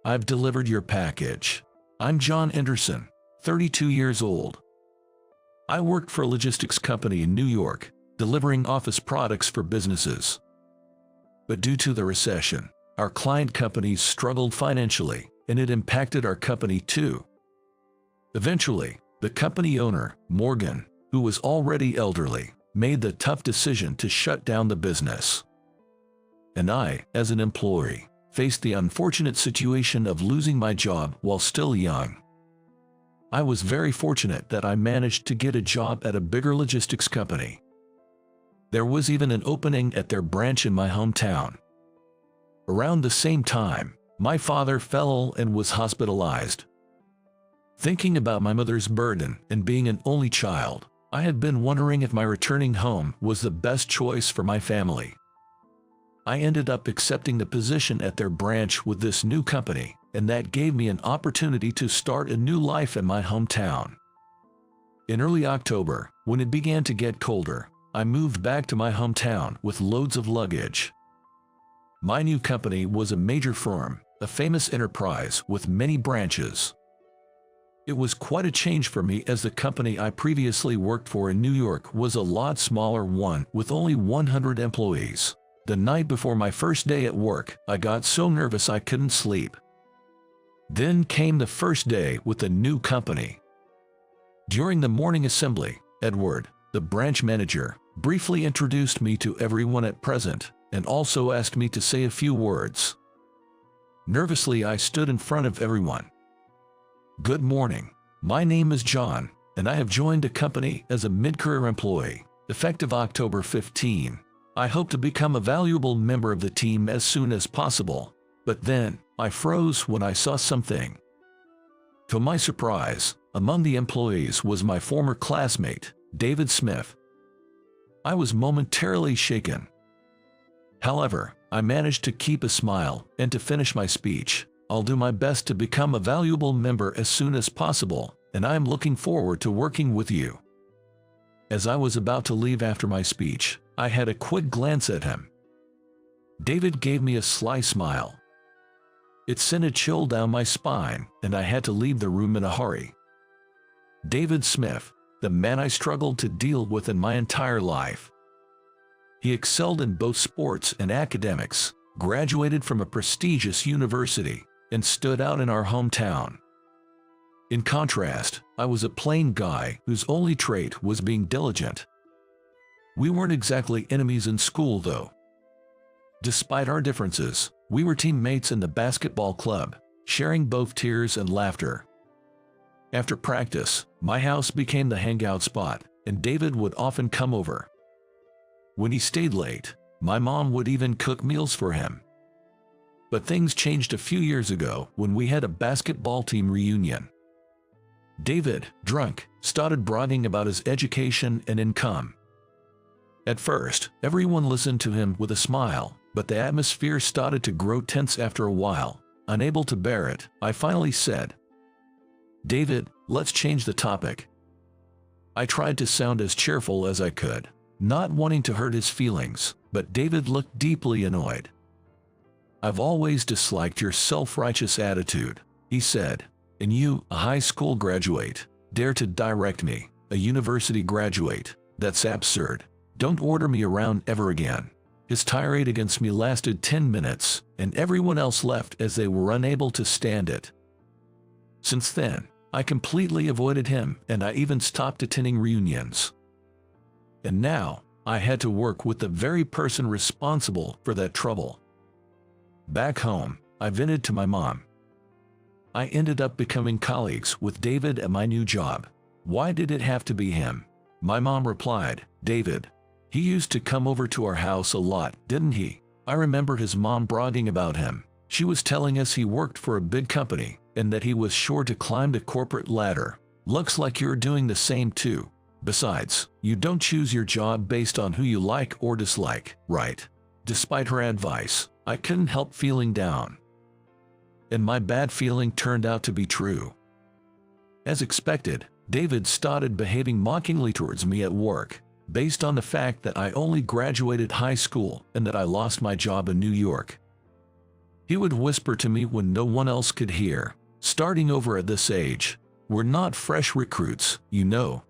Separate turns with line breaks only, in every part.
I've delivered your package. I'm John Anderson, 32 years old. I worked for a logistics company in New York, delivering office products for businesses. But due to the recession, our client companies struggled financially, and it impacted our company too. Eventually, the company owner, Morgan, who was already elderly, made the tough decision to shut down the business. And I, as an employee, faced the unfortunate situation of losing my job while still young. I was very fortunate that I managed to get a job at a bigger logistics company. There was even an opening at their branch in my hometown. Around the same time, my father fell ill and was hospitalized. Thinking about my mother's burden and being an only child, I had been wondering if my returning home was the best choice for my family. I ended up accepting the position at their branch with this new company, and that gave me an opportunity to start a new life in my hometown. In early October, when it began to get colder, I moved back to my hometown with loads of luggage. My new company was a major firm, a famous enterprise with many branches. It was quite a change for me as the company I previously worked for in New York was a lot smaller one with only 100 employees. The night before my first day at work, I got so nervous I couldn't sleep. Then came the first day with the new company. During the morning assembly, Edward, the branch manager, briefly introduced me to everyone at present and also asked me to say a few words. Nervously, I stood in front of everyone. Good morning. My name is John, and I have joined the company as a mid-career employee, effective October 15. I hope to become a valuable member of the team as soon as possible, but then I froze when I saw something. To my surprise, among the employees was my former classmate, David Smith. I was momentarily shaken. However, I managed to keep a smile and to finish my speech. I'll do my best to become a valuable member as soon as possible, and I am looking forward to working with you. As I was about to leave after my speech, I had a quick glance at him. David gave me a sly smile. It sent a chill down my spine, and I had to leave the room in a hurry. David Smith, the man I struggled to deal with in my entire life. He excelled in both sports and academics, graduated from a prestigious university, and stood out in our hometown. In contrast, I was a plain guy whose only trait was being diligent. We weren't exactly enemies in school though. Despite our differences, we were teammates in the basketball club, sharing both tears and laughter. After practice, my house became the hangout spot, and David would often come over. When he stayed late, my mom would even cook meals for him. But things changed a few years ago when we had a basketball team reunion. David, drunk, started bragging about his education and income. At first, everyone listened to him with a smile, but the atmosphere started to grow tense after a while. Unable to bear it, I finally said, "David, let's change the topic." I tried to sound as cheerful as I could, not wanting to hurt his feelings, but David looked deeply annoyed. "I've always disliked your self-righteous attitude," he said. "And you, a high school graduate, dare to direct me, a university graduate? That's absurd. Don't order me around ever again." His tirade against me lasted 10 minutes, and everyone else left as they were unable to stand it. Since then, I completely avoided him, and I even stopped attending reunions. And now, I had to work with the very person responsible for that trouble. Back home, I vented to my mom. I ended up becoming colleagues with David at my new job. Why did it have to be him? My mom replied, "David, he used to come over to our house a lot, didn't he? I remember his mom bragging about him. She was telling us he worked for a big company and that he was sure to climb the corporate ladder. Looks like you're doing the same too. Besides, you don't choose your job based on who you like or dislike, right?" Despite her advice, I couldn't help feeling down. And my bad feeling turned out to be true. As expected, David started behaving mockingly towards me at work, based on the fact that I only graduated high school and that I lost my job in New York. He would whisper to me when no one else could hear, "Starting over at this age. We're not fresh recruits, you know."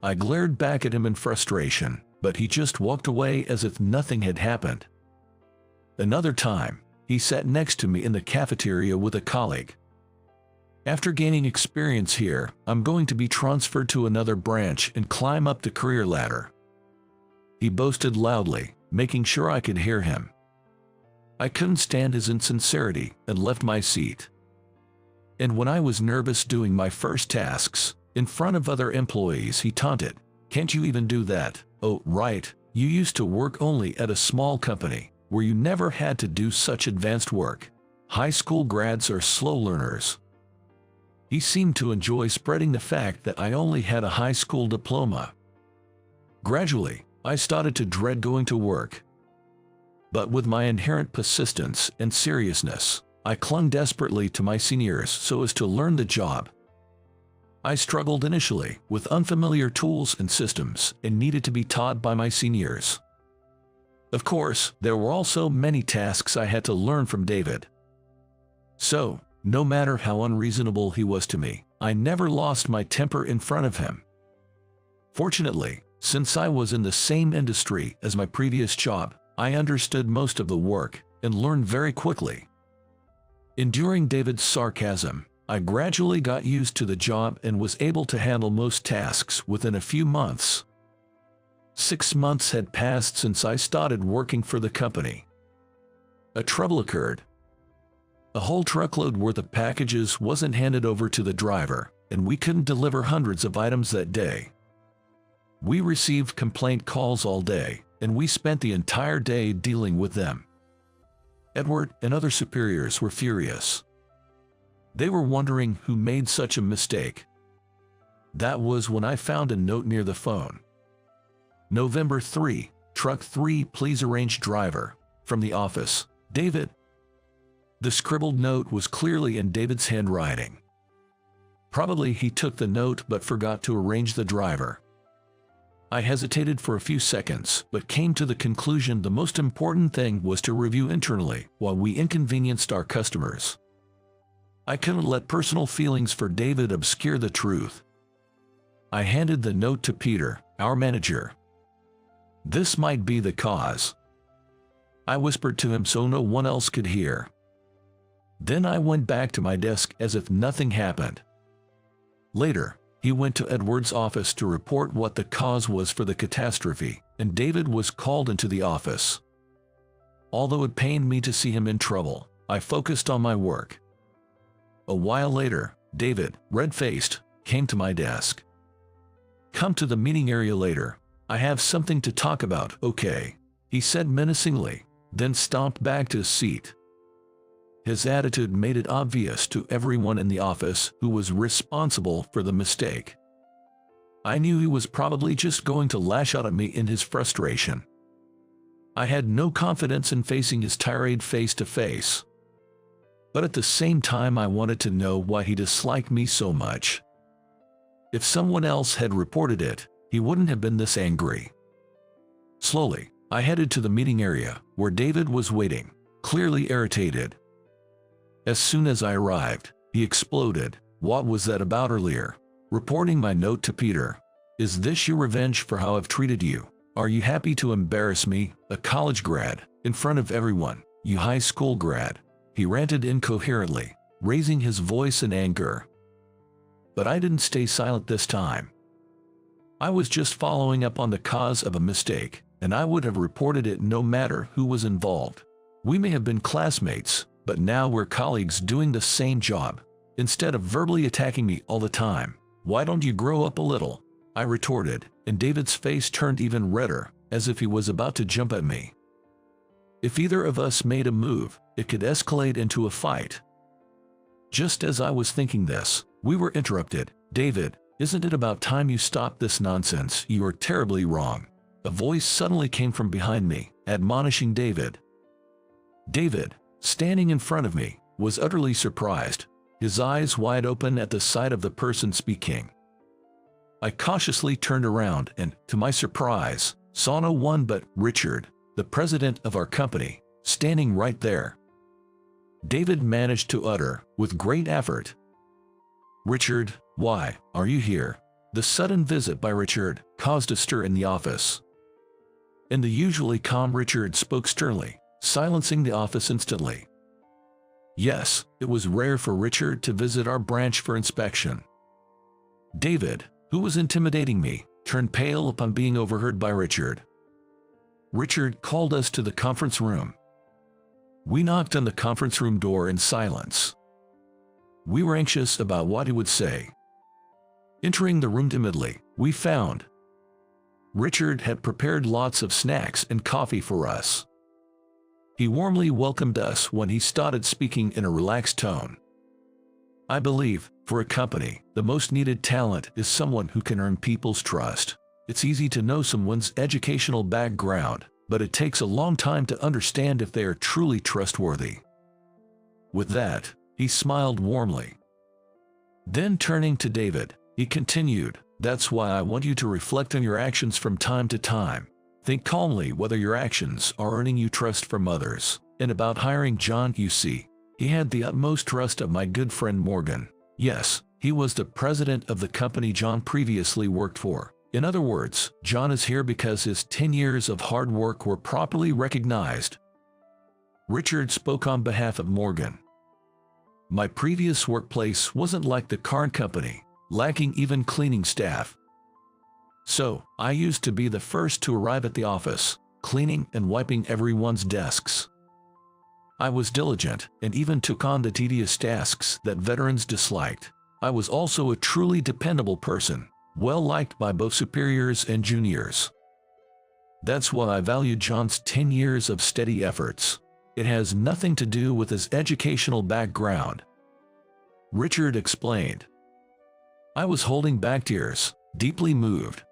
I glared back at him in frustration, but he just walked away as if nothing had happened. Another time, he sat next to me in the cafeteria with a colleague. "After gaining experience here, I'm going to be transferred to another branch and climb up the career ladder," he boasted loudly, making sure I could hear him. I couldn't stand his insincerity and left my seat. And when I was nervous doing my first tasks, in front of other employees, he taunted, "Can't you even do that? Oh, right, you used to work only at a small company, where you never had to do such advanced work. High school grads are slow learners." He seemed to enjoy spreading the fact that I only had a high school diploma. Gradually, I started to dread going to work. But with my inherent persistence and seriousness, I clung desperately to my seniors so as to learn the job. I struggled initially with unfamiliar tools and systems and needed to be taught by my seniors. Of course, there were also many tasks I had to learn from David. So, no matter how unreasonable he was to me, I never lost my temper in front of him. Fortunately, since I was in the same industry as my previous job, I understood most of the work and learned very quickly. Enduring David's sarcasm, I gradually got used to the job and was able to handle most tasks within a few months. 6 months had passed since I started working for the company. A trouble occurred. A whole truckload worth of packages wasn't handed over to the driver, and we couldn't deliver hundreds of items that day. We received complaint calls all day, and we spent the entire day dealing with them. Edward and other superiors were furious. They were wondering who made such a mistake. That was when I found a note near the phone. "November 3, Truck 3, please arrange driver. From the office, David." The scribbled note was clearly in David's handwriting. Probably he took the note but forgot to arrange the driver. I hesitated for a few seconds, but came to the conclusion the most important thing was to review internally while we inconvenienced our customers. I couldn't let personal feelings for David obscure the truth. I handed the note to Peter, our manager. "This might be the cause," I whispered to him so no one else could hear. Then I went back to my desk as if nothing happened. Later, he went to Edward's office to report what the cause was for the catastrophe, and David was called into the office. Although it pained me to see him in trouble, I focused on my work. A while later, David, red-faced, came to my desk. "Come to the meeting area later. I have something to talk about, okay?" he said menacingly, then stomped back to his seat. His attitude made it obvious to everyone in the office who was responsible for the mistake. I knew he was probably just going to lash out at me in his frustration. I had no confidence in facing his tirade face to face. But at the same time I wanted to know why he disliked me so much. If someone else had reported it, he wouldn't have been this angry. Slowly, I headed to the meeting area, where David was waiting, clearly irritated. As soon as I arrived, he exploded. "What was that about earlier? Reporting my note to Peter. Is this your revenge for how I've treated you? Are you happy to embarrass me, a college grad, in front of everyone, you high school grad?" He ranted incoherently, raising his voice in anger. But I didn't stay silent this time. I was just following up on the cause of a mistake, and I would have reported it no matter who was involved. We may have been classmates, but now we're colleagues doing the same job. Instead of verbally attacking me all the time, why don't you grow up a little? I retorted, and David's face turned even redder, as if he was about to jump at me. If either of us made a move, it could escalate into a fight. Just as I was thinking this, we were interrupted. "David, isn't it about time you stopped this nonsense? You are terribly wrong." A voice suddenly came from behind me, admonishing David. David, standing in front of me, was utterly surprised, his eyes wide open at the sight of the person speaking. I cautiously turned around and, to my surprise, saw no one but Richard, the president of our company, standing right there. David managed to utter, with great effort. "Richard, why are you here?" The sudden visit by Richard caused a stir in the office. And the usually calm Richard spoke sternly, silencing the office instantly. Yes, it was rare for Richard to visit our branch for inspection. David, who was intimidating me, turned pale upon being overheard by Richard. Richard called us to the conference room. We knocked on the conference room door in silence. We were anxious about what he would say. Entering the room timidly, we found Richard had prepared lots of snacks and coffee for us. He warmly welcomed us when he started speaking in a relaxed tone. "I believe, for a company, the most needed talent is someone who can earn people's trust. It's easy to know someone's educational background, but it takes a long time to understand if they are truly trustworthy." With that, he smiled warmly. Then turning to David, he continued, "That's why I want you to reflect on your actions from time to time. Think calmly whether your actions are earning you trust from others. And about hiring John, you see, he had the utmost trust of my good friend Morgan. Yes, he was the president of the company John previously worked for. In other words, John is here because his 10 years of hard work were properly recognized." Richard spoke on behalf of Morgan. "My previous workplace wasn't like the current company, lacking even cleaning staff. So, I used to be the first to arrive at the office, cleaning and wiping everyone's desks. I was diligent and even took on the tedious tasks that veterans disliked. I was also a truly dependable person, well liked by both superiors and juniors. That's why I value John's 10 years of steady efforts. It has nothing to do with his educational background," Richard explained. I was holding back tears, deeply moved.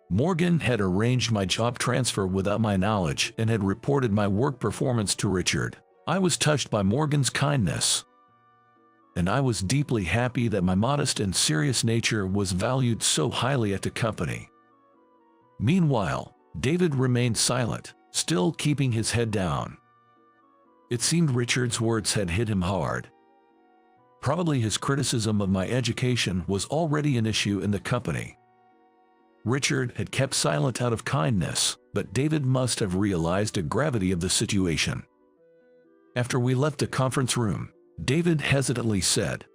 Morgan had arranged my job transfer without my knowledge and had reported my work performance to Richard. I was touched by Morgan's kindness. And I was deeply happy that my modest and serious nature was valued so highly at the company. Meanwhile, David remained silent, still keeping his head down. It seemed Richard's words had hit him hard. Probably his criticism of my education was already an issue in the company. Richard had kept silent out of kindness, but David must have realized the gravity of the situation. After we left the conference room, David hesitantly said,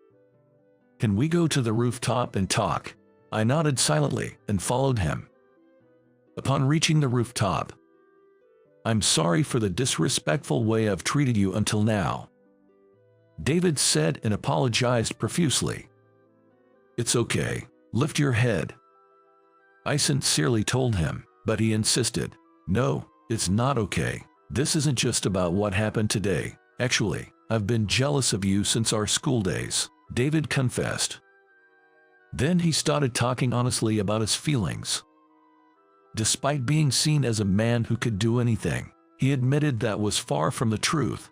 "Can we go to the rooftop and talk?" I nodded silently and followed him. Upon reaching the rooftop, "I'm sorry for the disrespectful way I've treated you until now," David said and apologized profusely. "It's okay, lift your head," I sincerely told him, but he insisted, "No, it's not okay. This isn't just about what happened today. Actually, I've been jealous of you since our school days," David confessed. Then he started talking honestly about his feelings. Despite being seen as a man who could do anything, he admitted that was far from the truth.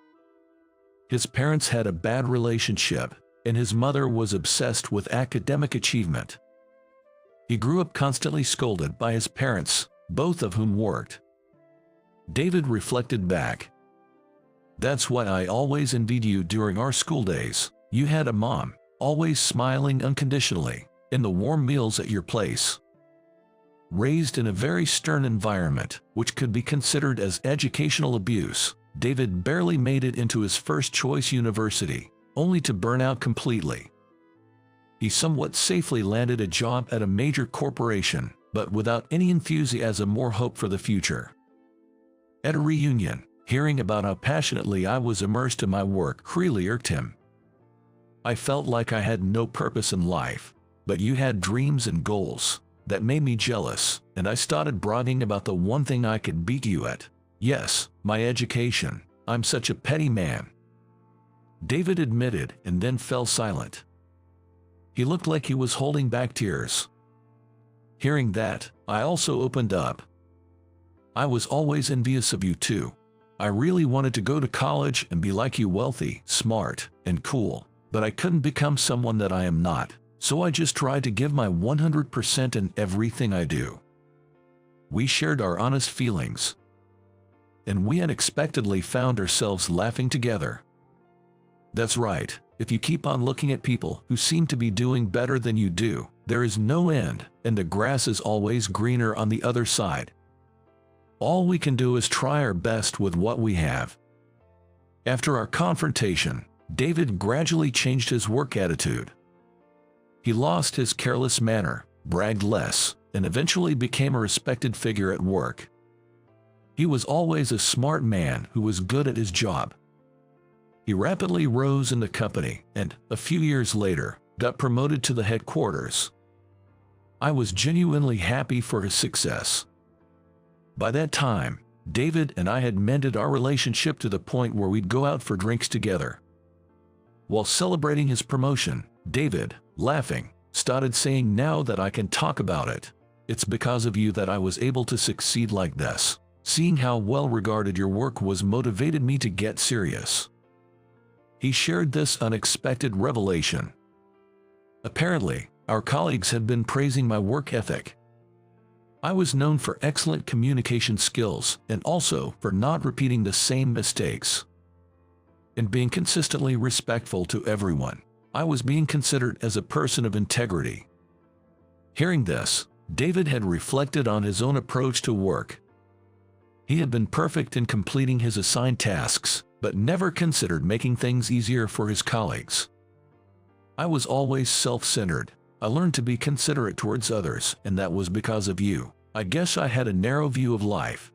His parents had a bad relationship, and his mother was obsessed with academic achievement. He grew up constantly scolded by his parents, both of whom worked. David reflected back. "That's why I always envied you during our school days. You had a mom, always smiling unconditionally, and the warm meals at your place." Raised in a very stern environment, which could be considered as educational abuse, David barely made it into his first choice university, only to burn out completely. He somewhat safely landed a job at a major corporation, but without any enthusiasm or hope for the future. At a reunion, hearing about how passionately I was immersed in my work really irked him. "I felt like I had no purpose in life, but you had dreams and goals. That made me jealous, and I started bragging about the one thing I could beat you at. Yes, my education. I'm such a petty man," David admitted and then fell silent. He looked like he was holding back tears. Hearing that, I also opened up. "I was always envious of you too. I really wanted to go to college and be like you, wealthy, smart, and cool, but I couldn't become someone that I am not, so I just tried to give my 100% in everything I do." We shared our honest feelings, and we unexpectedly found ourselves laughing together. That's right. If you keep on looking at people who seem to be doing better than you do, there is no end, and the grass is always greener on the other side. All we can do is try our best with what we have. After our confrontation, David gradually changed his work attitude. He lost his careless manner, bragged less, and eventually became a respected figure at work. He was always a smart man who was good at his job. He rapidly rose in the company and, a few years later, got promoted to the headquarters. I was genuinely happy for his success. By that time, David and I had mended our relationship to the point where we'd go out for drinks together. While celebrating his promotion, David, laughing, started saying, "Now that I can talk about it, it's because of you that I was able to succeed like this. Seeing how well regarded your work was motivated me to get serious." He shared this unexpected revelation. Apparently, our colleagues had been praising my work ethic. I was known for excellent communication skills and also for not repeating the same mistakes and being consistently respectful to everyone. I was being considered as a person of integrity. Hearing this, David had reflected on his own approach to work. He had been perfect in completing his assigned tasks, but never considered making things easier for his colleagues. I was always self-centered. I learned to be considerate towards others, and that was because of you. I guess I had a narrow view of life.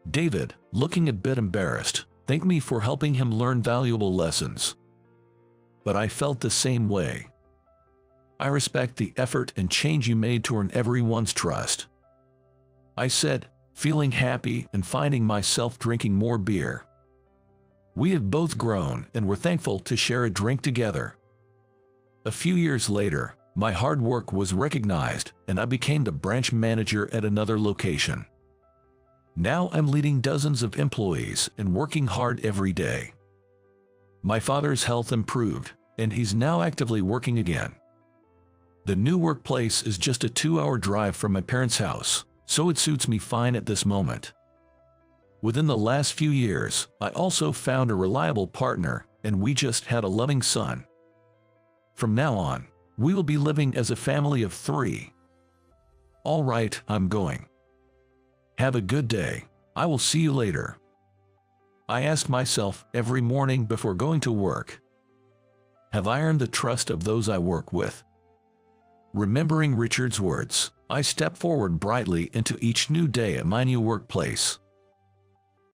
David, looking a bit embarrassed, thanked me for helping him learn valuable lessons. But I felt the same way. I respect the effort and change you made to earn everyone's trust. I said, feeling happy and finding myself drinking more beer. We have both grown and were thankful to share a drink together. A few years later, my hard work was recognized and I became the branch manager at another location. Now I'm leading dozens of employees and working hard every day. My father's health improved, and he's now actively working again. The new workplace is just a 2-hour drive from my parents' house, so it suits me fine at this moment. Within the last few years, I also found a reliable partner, and we just had a loving son. From now on, we will be living as a family of 3. All right, I'm going. Have a good day. I will see you later. I ask myself every morning before going to work, have I earned the trust of those I work with? Remembering Richard's words, I step forward brightly into each new day at my new workplace.